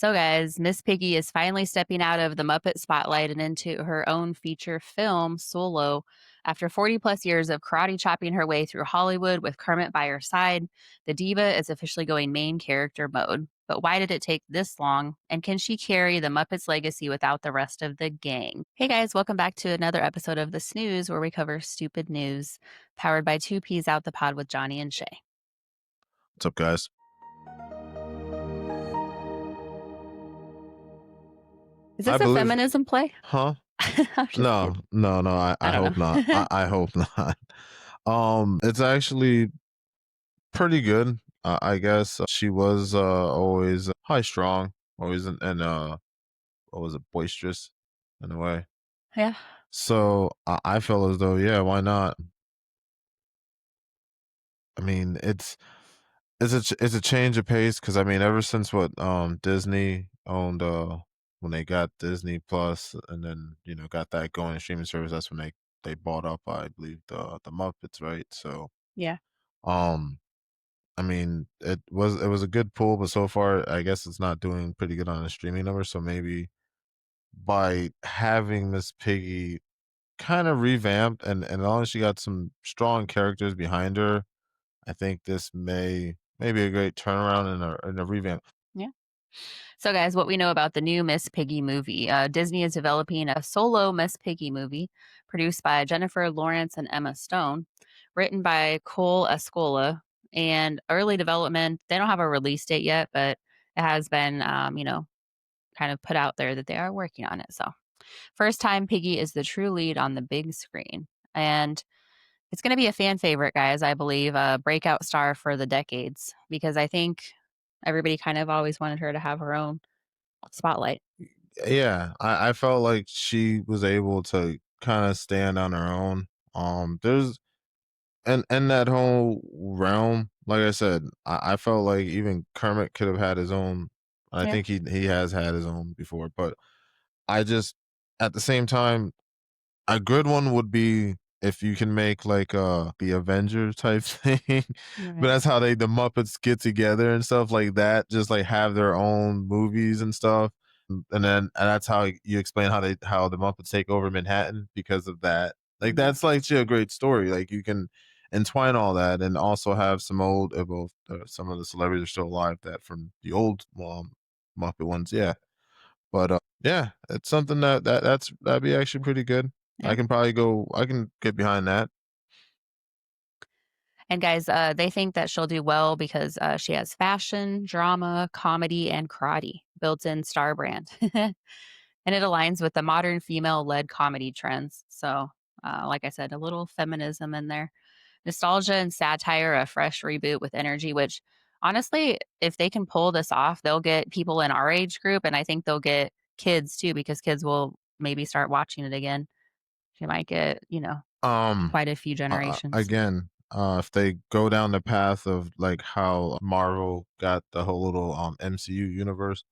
So, guys, Miss Piggy is finally stepping out of the Muppet spotlight and into her own feature film, Solo. After 40 plus years of karate chopping her way through Hollywood with Kermit by her side, the diva is officially going main character mode. But why did it take this long? And can she carry the Muppets legacy without the rest of the gang? Hey guys, welcome back to another episode of the SNEWS where we cover stupid news, powered by 2Ps Out the Pod with Johnny and Shay. What's up, guys? Is I this a believe, feminism play? huh? I'm just No, kidding. no, no. I I don't hope not. know. I hope not. It's actually pretty good. I guess she was always high strong, always and what was it, boisterous in a way. Yeah. So I feel as though, yeah, why not? I mean, it's a change of pace because I mean, ever since what Disney owned when they got Disney Plus and then got that going streaming service, that's when they bought up, I believe, the Muppets, right? So Yeah. um I mean, it was a good pull, but so far I guess it's not doing pretty good on the streaming number. So maybe by having Miss Piggy kind of revamped and as long as she got some strong characters behind her, I think this may be a great turnaround and a revamp. Yeah. So, guys, what we know about the new Miss Piggy movie. Disney is developing a solo Miss Piggy movie produced by Jennifer Lawrence and Emma Stone, written by Cole Escola. And early development, they don't have a release date yet, but it has been, kind of put out there that they are working on it. So, first time Piggy is the true lead on the big screen. And it's going to be a fan favorite, guys, I believe, a breakout star for the decades, because I think everybody kind of always wanted her to have her own spotlight. Yeah, I felt like she was able to kind of stand on her own. There's and that whole realm, like I said, I felt like even Kermit could have had his own. I Yeah. think he has had his own before, but I just at the same time, a good one would be if you can make like the Avengers type thing. But Right. that's how the Muppets get together and stuff like that, just like have their own movies and stuff. And that's how you explain how the Muppets take over Manhattan because of that. Like Mhm. that's like a great story. Like you can entwine all that and also have some old both some of the celebrities are still alive that from the old Muppet ones. Yeah. But yeah, it's something that'd be actually pretty good. Yeah. I can get behind that. And guys, they think that she'll do well because she has fashion, drama, comedy, and karate built in star brand. And it aligns with the modern female led comedy trends. So, like I said, a little feminism in there. Nostalgia and satire, a fresh reboot with energy, which honestly, if they can pull this off, they'll get people in our age group. And I think they'll get kids too, because kids will maybe start watching it again. She might get, Um quite a few generations. Again, if they go down the path of like how Marvel got the whole little MCU universe,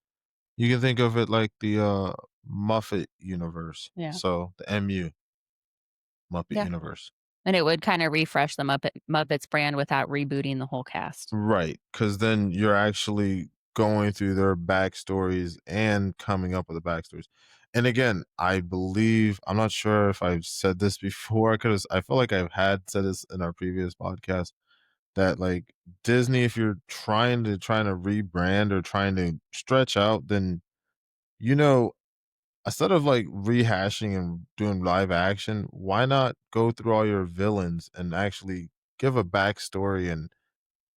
you can think of it like the Muppet universe. Yeah. So the MU Muppet Yeah. universe. And it would kinda refresh the Muppets brand without rebooting the whole cast. Right, because then you're actually going through their backstories and coming up with the backstories. And again, I believe I'm not sure if I've said this before because I feel like I've had said this in our previous podcast that like Disney, if you're trying to rebrand or trying to stretch out, then you know instead of like rehashing and doing live action, why not go through all your villains and actually give a backstory and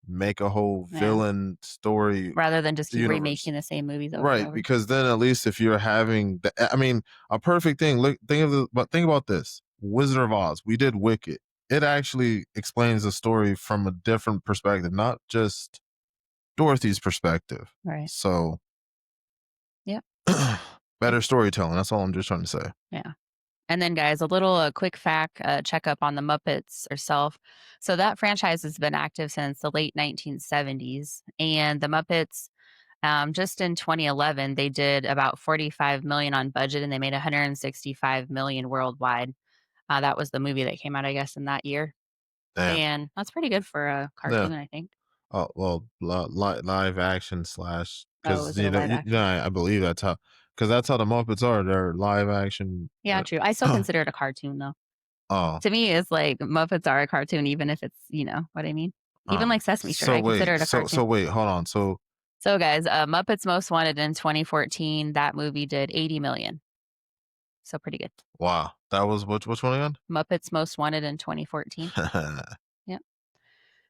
make a whole Yeah. villain story Rather than just keep universe. remaking the same movies over and Right, over. because then at least if you're having I mean, a perfect thing, look think about this. Wizard of Oz, we did Wicked. It actually explains the story from a different perspective, not just Dorothy's perspective. Right. So, Yep. And better storytelling, that's all I'm just trying to say. yeah. And then, guys, a little quick fact checkup on the Muppets herself. So that franchise has been active since the late 1970s, and the Muppets, just in 2011, they did about 45 million on budget, and they made 165 million worldwide. That was the movie that came out, I guess, in that year, Damn. and that's pretty good for a Yeah. cartoon, I think. Oh, well, live action slash Oh, because is it a live action? I believe because that's how the Muppets are. They're live action. Yeah, true. I still consider it a cartoon, though. Oh, To me, it's like Muppets are a cartoon, even if it's, you know what I mean? Even oh. like Sesame Street, So I consider wait, it a cartoon. wait, hold on. So So, guys, Muppets Most Wanted in 2014, that movie did 80 million. So pretty good. wow, that was which one again? Muppets Most Wanted in 2014. Yeah.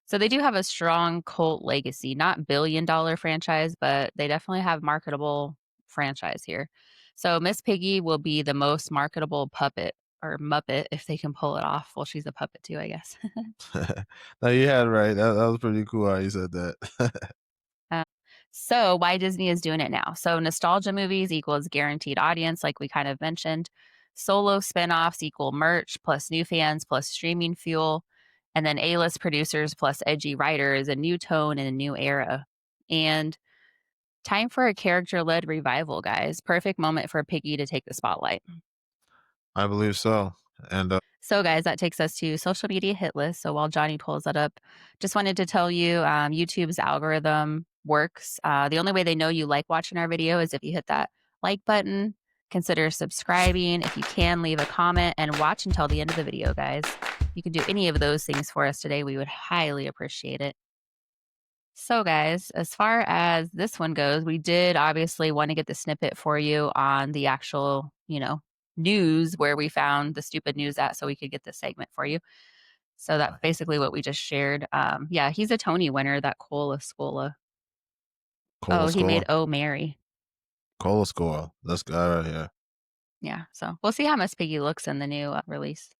So they do have a strong cult legacy, not billion-dollar franchise, but they definitely have marketable franchise here. So Miss Piggy will be the most marketable puppet or Muppet if they can pull it off. Well, she's a puppet too, I guess. No, you had it right. That was pretty cool how you said that. Uh, so why Disney is doing it now? So nostalgia movies equals guaranteed audience, like we kind of mentioned. Solo spinoffs equal merch plus new fans plus streaming fuel. And then A-list producers plus edgy writers, a new tone and a new era. And time for a character-led revival, guys. Perfect moment for Piggy to take the spotlight. I believe so. And So, guys, that takes us to social media hit list. So, while Johnny pulls that up, just wanted to tell you YouTube's algorithm works. The only way they know you like watching our video is if you hit that like button, consider subscribing. If you can, leave a comment and watch until the end of the video, guys. You can do any of those things for us today. We would highly appreciate it. So, guys, as far as this one goes, we did obviously want to get the snippet for you on the actual, news where we found the stupid news at so we could get this segment for you. So that's basically what we just shared. Yeah, he's a Tony winner, that Cole Escola. Cole Oh, he made Escola. Oh Mary. Cole Escola. This guy right here. Yeah, so we'll see how Miss Piggy looks in the new release.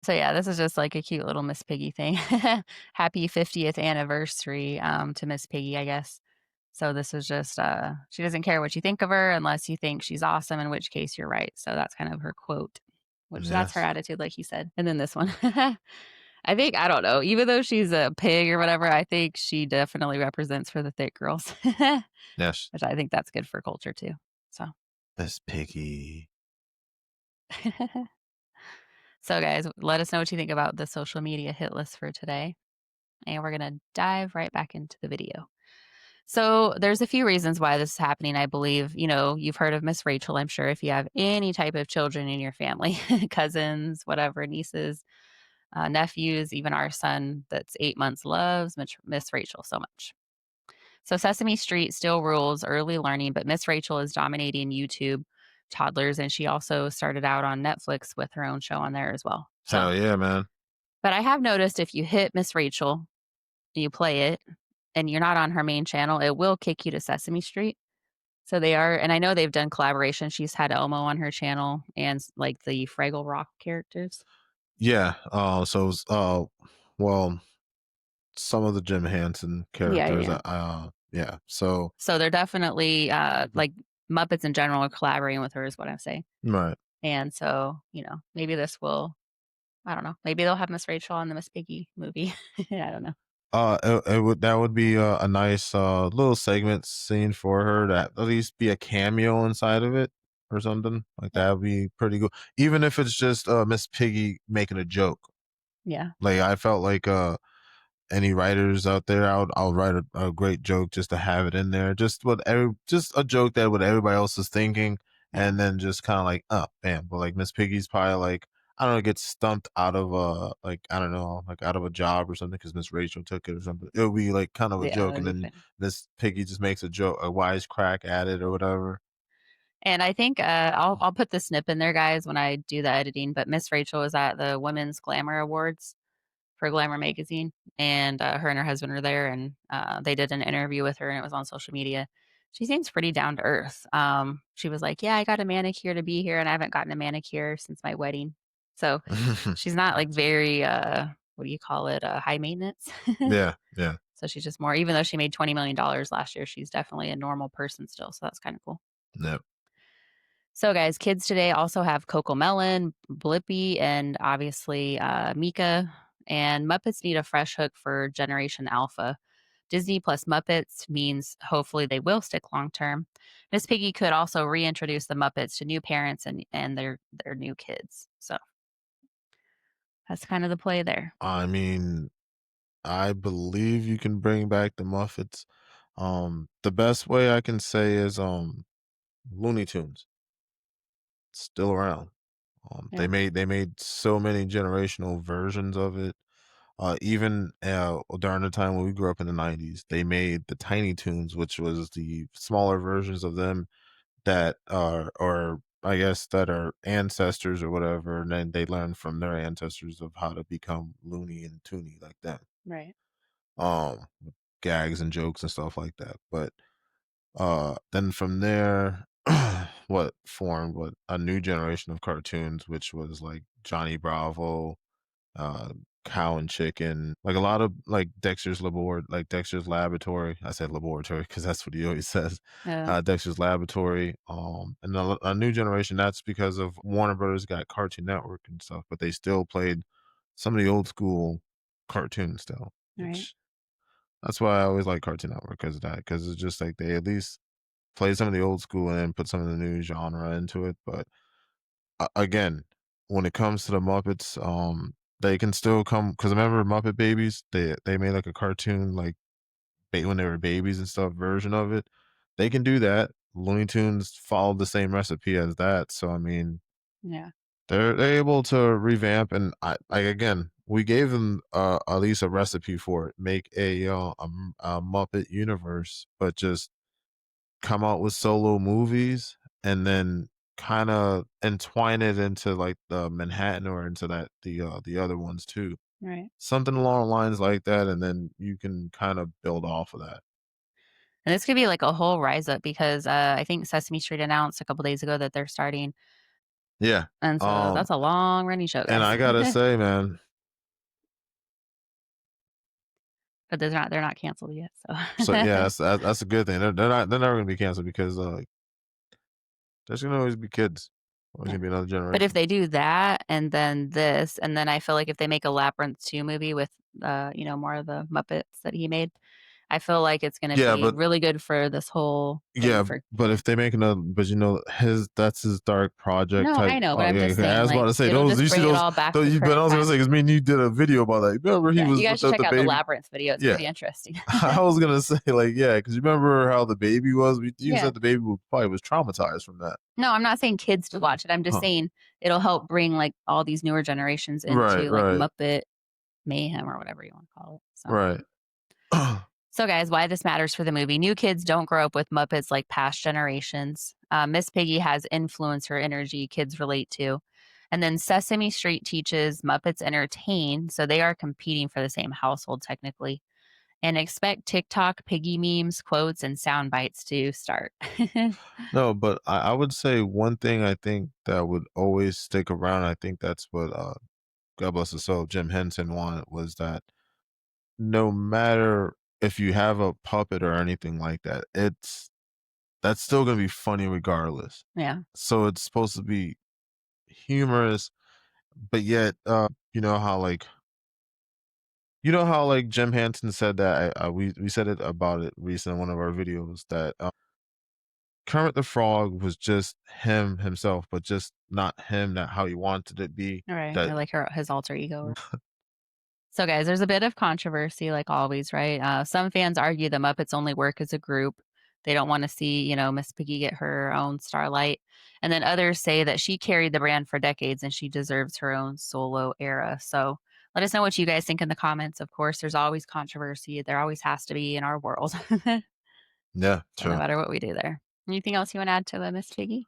So yeah, this is just like a cute little Miss Piggy thing. Happy 50th anniversary to Miss Piggy, I guess. So this is just she doesn't care what you think of her unless you think she's awesome, in which case you're right. So that's kind of her quote, which that's her Yes. attitude, like he said. And then this one. I think I don't know, even though she's a pig or whatever, I think she definitely represents for the thick girls, Yes. which I think that's good for culture too. So Miss Piggy. so guys, let us know what you think about the social media hit list for today. And we're going to dive right back into the video. So there's a few reasons why this is happening. I believe, you've heard of Miss Rachel, I'm sure, if you have any type of children in your family, cousins, whatever, nieces, nephews, even our son that's 8 months loves Miss Rachel so much. So Sesame Street still rules early learning, but Miss Rachel is dominating YouTube toddlers, and she also started out on Netflix with her own show on there as well. So, Hell yeah, man. but I have noticed if you hit Miss Rachel, you play it, and you're not on her main channel, it will kick you to Sesame Street. So they are, and I know they've done collaboration. She's had Elmo on her channel and like the Fraggle Rock characters. Yeah. Well, some of the Jim Henson Yeah, yeah, characters. yeah. Yeah. So So they're definitely like Muppets in general are collaborating with her, is what I'm saying. right. And so, maybe this will, I don't know, maybe they'll have Miss Rachel on the Miss Piggy movie. I don't know. It would that would be a nice little segment scene for her to at least be a cameo inside of it or something like Yeah. that would be pretty good. Even if it's just Miss Piggy making a joke. Yeah. Like I felt like any writers out there, I'll write a great joke just to have it in there. Just a joke that what everybody else is thinking, Yeah. and then just kind of like, oh, bam. But like Miss Piggy's probably like, I don't know, gets stumped out of like I don't know, like out of a job or something because Miss Rachel took it or something. It'll be like kind of a Yeah. joke, That'd and be then fun. Miss Piggy just makes a joke, a wise crack at it or whatever. And I think I'll put the snip in there, guys, when I do the editing. But Miss Rachel was at the Women's Glamour Awards for Glamour magazine, and her and her husband were there, and they did an interview with her, and it was on social media. She seems pretty down to earth. She was like, "Yeah, I got a manicure to be here, and I haven't gotten a manicure since my wedding." So she's not like very what do you call it? High maintenance. Yeah, yeah, So she's just more. Even though she made $20 million last year, she's definitely a normal person still. So that's kind of cool. yeah. So, guys, kids today also have Coco Melon, Blippi, and obviously Mika. And Muppets need a fresh hook for Generation Alpha. Disney plus Muppets means hopefully they will stick long term. Miss Piggy could also reintroduce the Muppets to new parents and their new kids. So that's kind of the play there. I mean, I believe you can bring back the Muppets. The best way I can say is Looney Tunes, still around. They Yeah. made so many generational versions of it. Even during the time when we grew up in the '90s, they made the Tiny Toons, which was the smaller versions of them that are, or I guess that are ancestors or whatever, and then they learn from their ancestors of how to become loony and toony like them. Right. With gags and jokes and stuff like that. But then from there, what formed what a new generation of cartoons, which was like Johnny Bravo, uh, Cow and Chicken, like a lot of like Dexter's Laboratory. I said laboratory because that's what he always says. Yeah. Dexter's Laboratory, and a new generation. That's because of Warner Brothers got Cartoon Network and stuff, but they still played some of the old school cartoons still, Right. which that's why I always like Cartoon Network because of that. Because it's just like they at least play some of the old school and then put some of the new genre into it. But again, when it comes to the Muppets, they can still come because remember Muppet Babies? They made like a cartoon like when they were babies and stuff version of it. They can do that. Looney Tunes followed the same recipe as that, so I mean, Yeah. they're able to revamp and again, we gave them at least a recipe for it. Make a Muppet universe, but just come out with solo movies and then kinda entwine it into, like, the Manhattan or into the other ones too. Right. Something along the lines like that, and then you can kinda build off of that. And this could be like a whole rise up because I think Sesame Street announced a couple days ago that they're starting. Yeah, And so that's a long running show, and guys. I gotta say, man, But they're not canceled yet. so So yeah, that's a good thing. They're never gonna be canceled because, there's gonna always be kids. Always yeah. gonna be another But if generation. they do that and then this, and then I feel like if they make a Labyrinth 2 movie with more of the Muppets that he made, I feel like it's gonna Yeah, be but really good for this whole thing yeah, for but if they make another but, his that's his dark project No, type I know, but I'm yeah, just okay, I saying, was about like, to say it'll those just you see bring it those all back those to you but I current was gonna time. say 'cause me and you did a video about that. Remember he Yeah, you guys was should the check out the baby Labyrinth video, it's yeah. pretty interesting. I was gonna say, like, yeah, because you remember how the baby was? You Yeah. said the baby probably was traumatized from that. No, I'm not saying kids to watch it, I'm just Huh. saying it'll help bring, like, all these newer generations Right, into, like, right, Muppet mayhem or whatever you wanna call it, so right. So, guys, why this matters for the movie. New kids don't grow up with Muppets like past generations. Miss Piggy has influencer energy kids relate to. And then Sesame Street teaches Muppets entertain, so they are competing for the same household technically. And expect TikTok piggy memes, quotes, and sound bites to start. No, but I would say one thing I think that would always stick around, I think that's what, God bless his soul, Jim Henson wanted was that no matter if you have a puppet or anything like that, that's still gonna be funny regardless. Yeah, So it's supposed to be humorous, but yet, like Jim Henson said that we said it about it recently in one of our videos that Kermit the Frog was just himself, but just not him, not how he wanted it to be. all right. That Or like his alter ego. So, guys, there's a bit of controversy, like always, right? Some fans argue the Muppets only work as a group. They don't want to see, Miss Piggy get her own starlight. And then others say that she carried the brand for decades and she deserves her own solo era. So, let us know what you guys think in the comments. Of course, there's always controversy. There always has to be in our world. So, yeah, no true. matter what we do there. Anything else you want to add to Miss Piggy?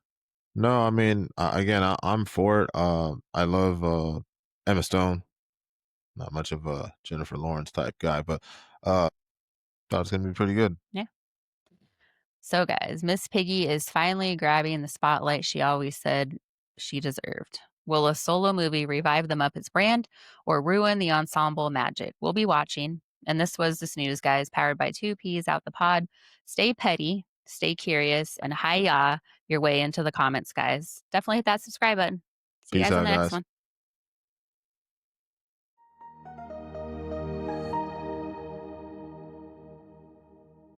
No, I mean, again, I'm for it. I love Emma Stone. Not much of a Jennifer Lawrence type guy, but uh, thought it's gonna be pretty good. Yeah. So, guys, Miss Piggy is finally grabbing the spotlight she always said she deserved. Will a solo movie revive the Muppets brand or ruin the ensemble magic? We'll be watching. And this was the snooze, guys, powered by 2Ps out the pod. Stay petty, stay curious, and hi-ya your way into the comments, guys. Definitely hit that subscribe button. See you Peace guys in out, the next guys. one.